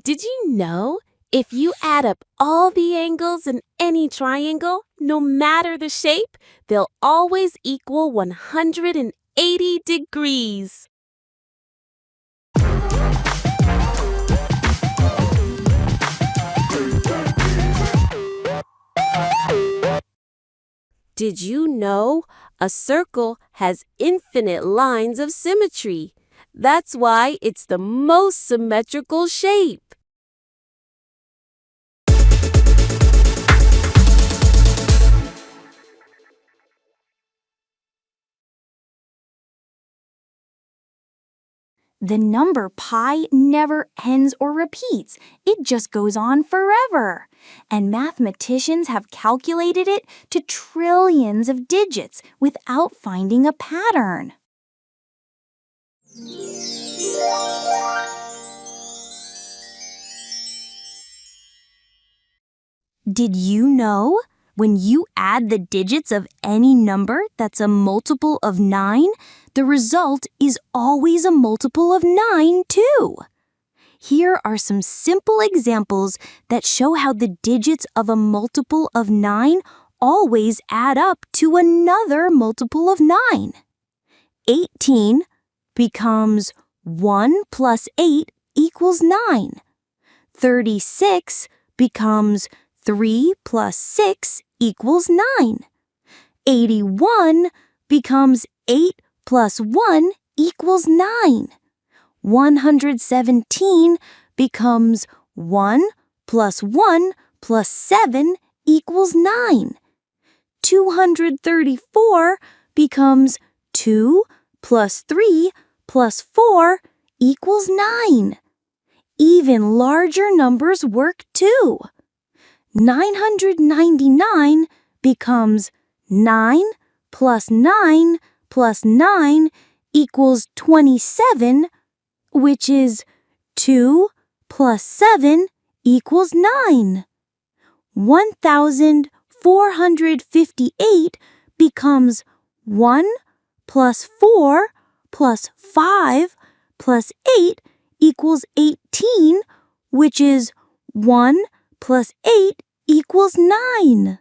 Did you know if you add up all the angles in any triangle, no matter the shape, they'll always equal 180 degrees? Did you know a circle has infinite lines of symmetry? That's why it's the most symmetrical shape. The number pi never ends or repeats. It just goes on forever. And mathematicians have calculated it to trillions of digits without finding a pattern. Did you know? When you add the digits of any number that's a multiple of 9, the result is always a multiple of 9 too. Here are some simple examples that show how the digits of a multiple of 9 always add up to another multiple of 9. 18 becomes 1 plus 8 equals 9. 36 becomes 3 plus 6 equals 9. 81 becomes 8 plus 1 equals 9. 117 becomes 1 plus 1 plus 7 equals 9. 234 becomes 2 plus 3 plus 4 equals 9. Even larger numbers work too. 999 becomes 9 plus 9 plus 9 equals 27, which is 2 plus 7 equals 9. 1458 becomes 1 plus 4 plus 5 plus 8 equals 18, which is 1 plus 8 equals 9.